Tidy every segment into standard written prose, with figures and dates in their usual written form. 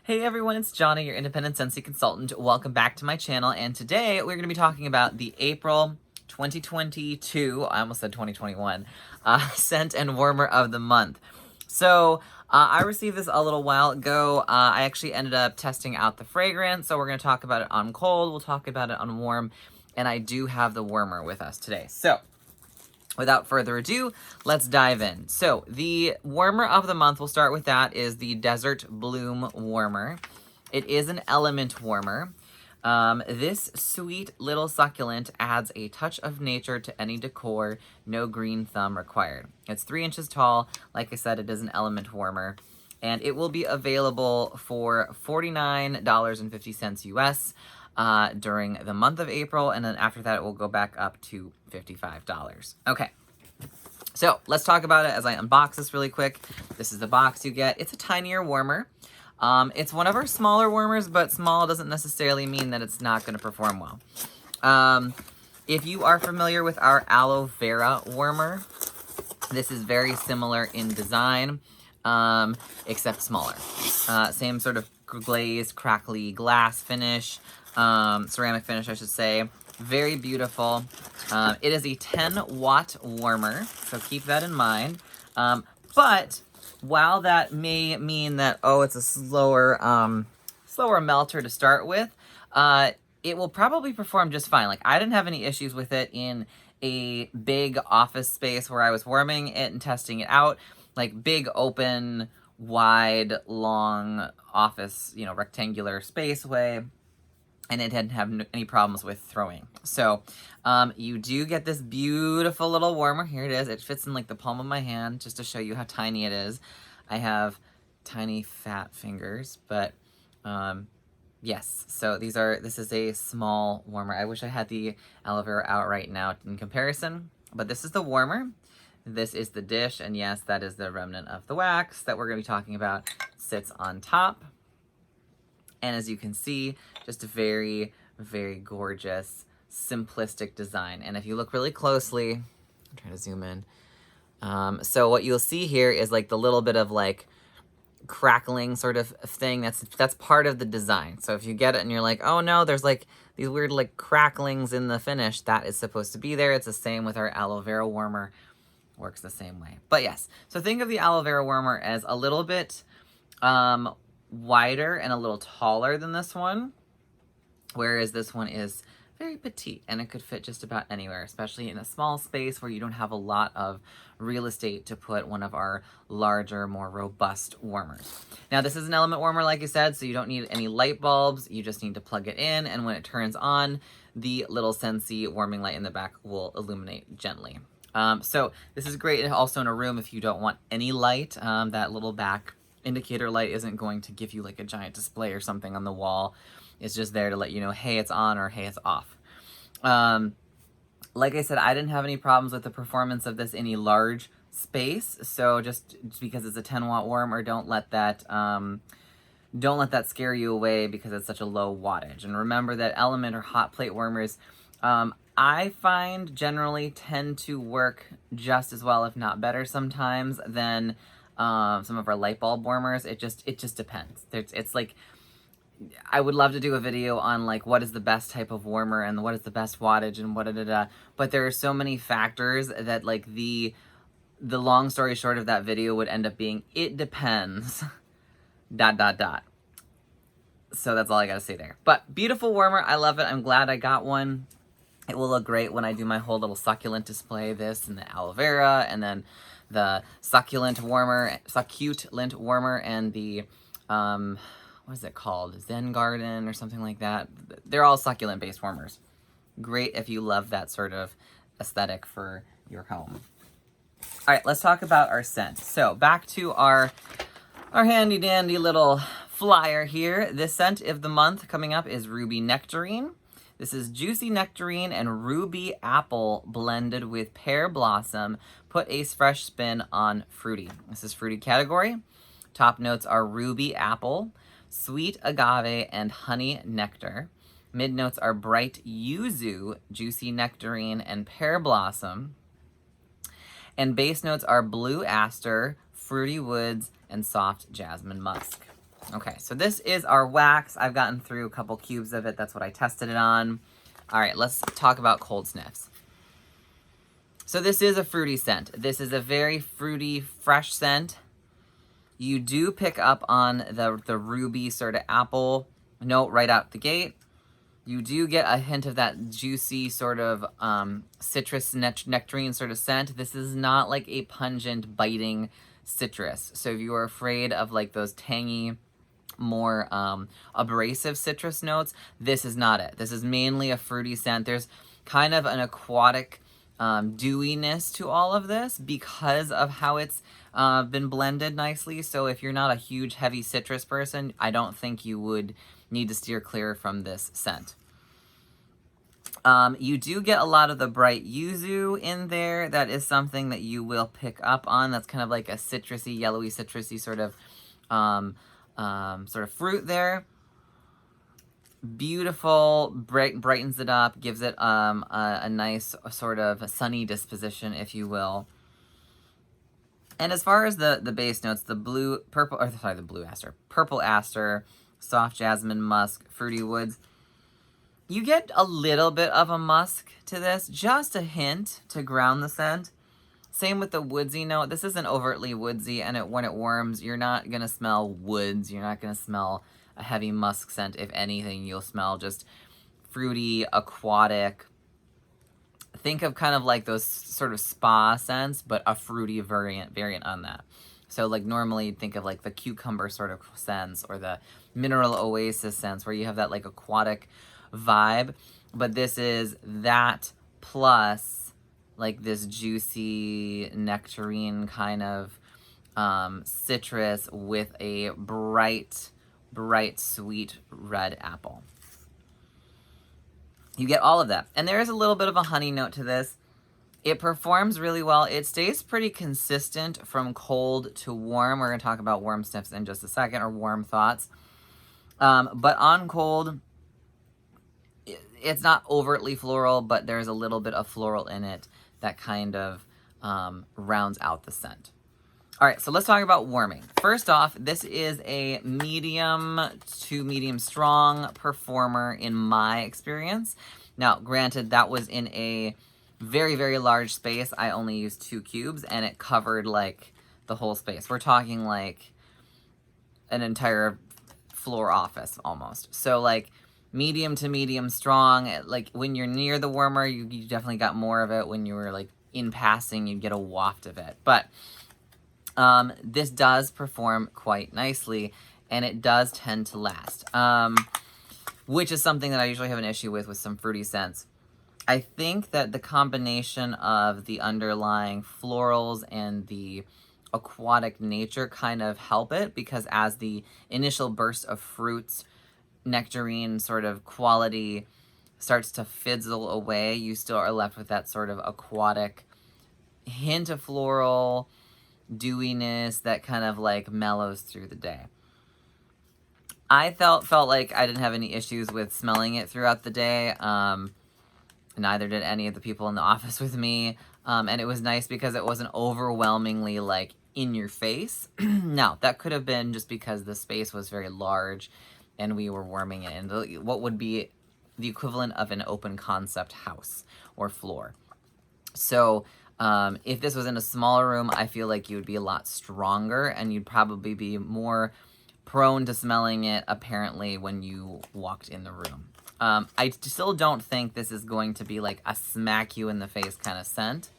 Hey everyone, it's Johnny, your independent Scentsy consultant. Welcome back to my channel, and today we're going to be talking about the April 2022, I almost said 2021, scent and warmer of the month. So, I received this a little while ago. I actually ended up testing out the fragrance, so we're going to talk about it on cold, we'll talk about it on warm, and I do have the warmer with us today. So, without further ado, let's dive in. So the warmer of the month, we'll start with that, is the Desert Bloom Warmer. It is an element warmer. This sweet little succulent adds a touch of nature to any decor, no green thumb required. It's 3 inches tall. Like I said, it is an element warmer. And it will be available for $49.50 US during the month of April, and then after that it will go back up to $55. Okay, so let's talk about it as I unbox this really quick. This is the box you get. It's a tinier warmer. It's one of our smaller warmers, but small doesn't necessarily mean that it's not going to perform well. If you are familiar with our aloe vera warmer, this is very similar in design, except smaller. Same sort of glazed, crackly glass finish, ceramic finish, I should say. Very beautiful. It is a 10-watt warmer, so keep that in mind. But while that may mean that, oh, it's a slower melter to start with, it will probably perform just fine. Like, I didn't have any issues with it in a big office space where I was warming it and testing it out. Like, big, open, wide, long office, rectangular spaceway. And it didn't have any problems with throwing. So, you do get this beautiful little warmer. Here it is. It fits in like the palm of my hand, just to show you how tiny it is. I have tiny fat fingers, but yes. So this is a small warmer. I wish I had the aloe vera out right now in comparison, but this is the warmer. This is the dish, and yes, that is the remnant of the wax that we're going to be talking about. Sits on top. And as you can see, just a very, very gorgeous, simplistic design. And if you look really closely, I'm trying to zoom in. So what you'll see here is like the little bit of like crackling sort of thing. That's part of the design. So if you get it and you're like, oh no, there's like these weird like cracklings in the finish, that is supposed to be there. It's the same with our aloe vera warmer. Works the same way. But yes, so think of the aloe vera warmer as a little bit wider and a little taller than this one, whereas this one is very petite and it could fit just about anywhere, especially in a small space where you don't have a lot of real estate to put one of our larger, more robust warmers. Now, this is an element warmer, like I said, so you don't need any light bulbs. You just need to plug it in, and when it turns on, the little Scentsy warming light in the back will illuminate gently. So this is great also in a room if you don't want any light. That little back indicator light isn't going to give you like a giant display or something on the wall. It's just there to let you know, hey, it's on, or hey, it's off. Like I said, I didn't have any problems with the performance of this in a large space. So just because it's a 10-watt warmer, don't let that scare you away because it's such a low wattage. And remember that element or hot plate warmers, I find generally tend to work just as well, if not better sometimes, than some of our light bulb warmers. It just depends. It's like, I would love to do a video on like what is the best type of warmer and what is the best wattage and but there are so many factors that like the long story short of that video would end up being, it depends, ... So that's all I gotta say there. But beautiful warmer, I love it. I'm glad I got one. It will look great when I do my whole little succulent display, this and the aloe vera, and then the succulent warmer, and the, what is it called? Zen Garden or something like that. They're all succulent-based warmers. Great if you love that sort of aesthetic for your home. All right, let's talk about our scent. So back to our handy-dandy little flyer here. This scent of the month coming up is Ruby Nectarine. This is juicy nectarine and ruby apple blended with pear blossom. Put a fresh spin on fruity. This is fruity category. Top notes are ruby apple, sweet agave, and honey nectar. Mid notes are bright yuzu, juicy nectarine, and pear blossom. And base notes are blue aster, fruity woods, and soft jasmine musk. Okay, so this is our wax. I've gotten through a couple cubes of it. That's what I tested it on. All right, let's talk about cold sniffs. So this is a fruity scent. This is a very fruity, fresh scent. You do pick up on the ruby sort of apple note right out the gate. You do get a hint of that juicy sort of citrus nectarine sort of scent. This is not like a pungent, biting citrus. So if you are afraid of like those tangy, more abrasive citrus notes, this is not it. This is mainly a fruity scent. There's kind of an aquatic dewiness to all of this because of how it's been blended nicely. So if you're not a huge heavy citrus person, I don't think you would need to steer clear from this scent. You do get a lot of the bright yuzu in there. That is something that you will pick up on. That's kind of like a citrusy, yellowy, citrusy sort of fruit there. Beautiful, brightens it up, gives it a nice sort of sunny disposition, if you will. And as far as the base notes, the purple aster, soft jasmine musk, fruity woods, you get a little bit of a musk to this, just a hint to ground the scent. Same with the woodsy note. This isn't overtly woodsy, and when it warms, you're not going to smell woods. You're not going to smell a heavy musk scent. If anything, you'll smell just fruity, aquatic. Think of kind of like those sort of spa scents, but a fruity variant on that. So like normally you'd think of like the cucumber sort of scents or the mineral oasis scents where you have that like aquatic vibe. But this is that plus like this juicy nectarine kind of citrus with a bright, sweet red apple. You get all of that. And there is a little bit of a honey note to this. It performs really well. It stays pretty consistent from cold to warm. We're going to talk about warm sniffs in just a second, or warm thoughts. But on cold, it's not overtly floral, but there's a little bit of floral in it that kind of rounds out the scent. All right, so let's talk about warming. First off, this is a medium to medium strong performer in my experience. Now, granted, that was in a very, very large space. I only used 2 cubes, and it covered, like, the whole space. We're talking, like, an entire floor office, almost. So, like, medium to medium strong. Like, when you're near the warmer, you definitely got more of it. When you were, like, in passing, you'd get a waft of it. But this does perform quite nicely, and it does tend to last, which is something that I usually have an issue with some fruity scents. I think that the combination of the underlying florals and the aquatic nature kind of help it, because as the initial burst of fruits, nectarine sort of quality starts to fizzle away, you still are left with that sort of aquatic hint of floral dewiness that kind of like mellows through the day. I felt like I didn't have any issues with smelling it throughout the day. Neither did any of the people in the office with me. And it was nice because it wasn't overwhelmingly like in your face. Now, that could have been just because the space was very large and we were warming it in what would be the equivalent of an open concept house or floor. So if this was in a smaller room, I feel like you would be a lot stronger and you'd probably be more prone to smelling it apparently when you walked in the room. I still don't think this is going to be like a smack you in the face kind of scent.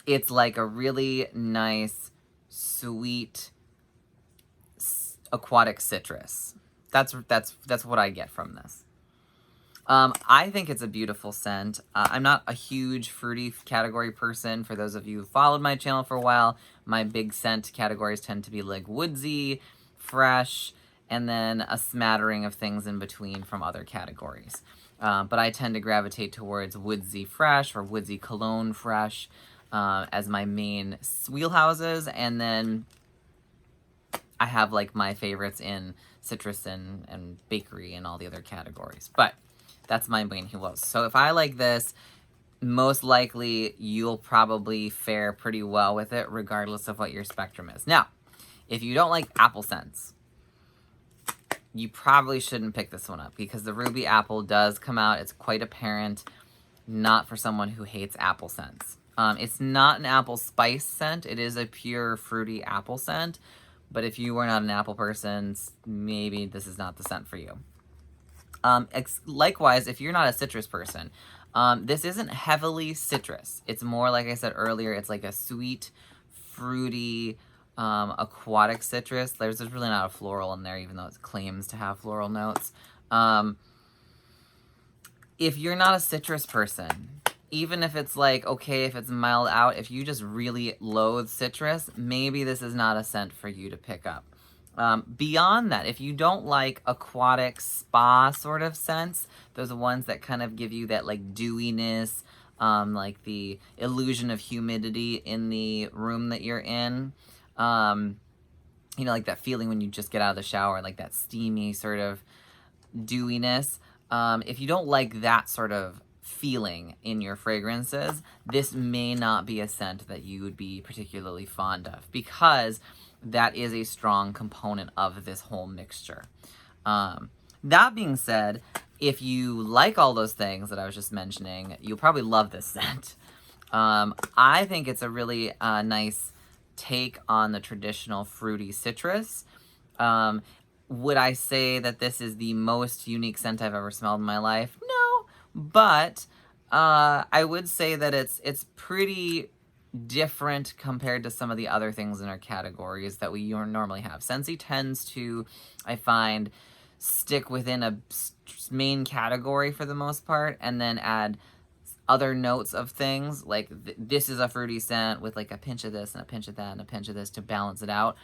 It's like a really nice, sweet, aquatic citrus. That's what I get from this. I think it's a beautiful scent. I'm not a huge fruity category person. For those of you who followed my channel for a while, my big scent categories tend to be like woodsy, fresh, and then a smattering of things in between from other categories. But I tend to gravitate towards woodsy fresh or woodsy cologne fresh as my main wheelhouses, and then I have like my favorites in citrus and bakery and all the other categories. But that's my main wheelhouse. So if I like this, most likely you'll probably fare pretty well with it regardless of what your spectrum is. Now, if you don't like apple scents, you probably shouldn't pick this one up because the ruby apple does come out. It's quite apparent, not for someone who hates apple scents. It's not an apple spice scent. It is a pure fruity apple scent. But if you are not an apple person, maybe this is not the scent for you. Likewise, if you're not a citrus person, this isn't heavily citrus. It's more, like I said earlier, it's like a sweet, fruity, aquatic citrus. There's really not a floral in there, even though it claims to have floral notes. If you're not a citrus person, even if it's like, okay, if it's mild out, if you just really loathe citrus, maybe this is not a scent for you to pick up. Beyond that, if you don't like aquatic spa sort of scents, those are ones that kind of give you that like dewiness, like the illusion of humidity in the room that you're in. You know, like that feeling when you just get out of the shower, like that steamy sort of dewiness. If you don't like that sort of feeling in your fragrances, this may not be a scent that you would be particularly fond of, because that is a strong component of this whole mixture. That being said, if you like all those things that I was just mentioning, you'll probably love this scent. I think it's a really nice take on the traditional fruity citrus. Would I say that this is the most unique scent I've ever smelled in my life? No, but I would say that it's pretty different compared to some of the other things in our categories that we normally have. Scentsy tends to, I find, stick within a main category for the most part, and then add other notes of things, like this is a fruity scent with like a pinch of this and a pinch of that and a pinch of this to balance it out.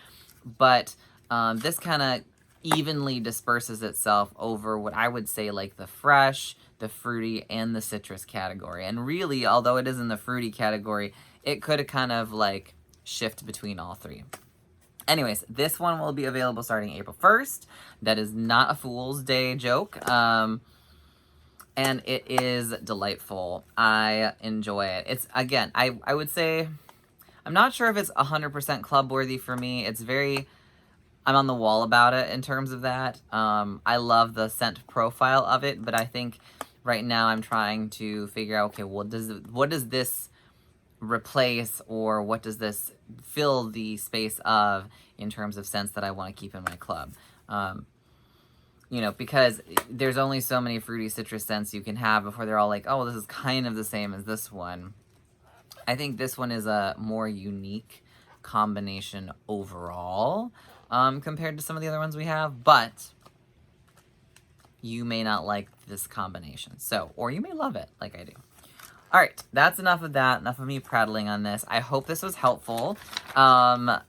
But this kind of evenly disperses itself over what I would say like the fresh, the fruity, and the citrus category. And really, although it is in the fruity category, it could have kind of like shift between all three. Anyways, this one will be available starting April 1st. That is not a Fool's Day joke. And it is delightful. I enjoy it. It's, again, I would say, I'm not sure if it's 100% club worthy for me. It's very, I'm on the wall about it in terms of that. I love the scent profile of it, but I think right now I'm trying to figure out, okay, well, what does this replace, or what does this fill the space of in terms of scents that I want to keep in my club? You know, because there's only so many fruity citrus scents you can have before they're all like, oh, this is kind of the same as this one. I think this one is a more unique combination overall, compared to some of the other ones we have, but you may not like this combination. So, or you may love it like I do. All right, that's enough of that. Enough of me prattling on this. I hope this was helpful.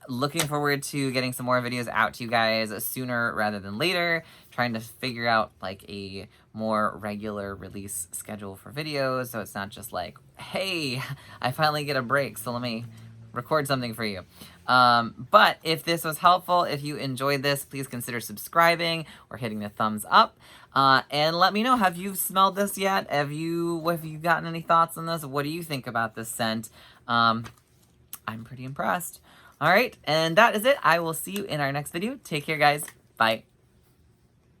Looking forward to getting some more videos out to you guys sooner rather than later. Trying to figure out like a more regular release schedule for videos, so it's not just like, hey, I finally get a break, so let me record something for you. But if this was helpful, if you enjoyed this, please consider subscribing or hitting the thumbs up. And let me know, have you smelled this yet? Have you gotten any thoughts on this? What do you think about this scent? I'm pretty impressed. All right, and that is it. I will see you in our next video. Take care, guys. Bye.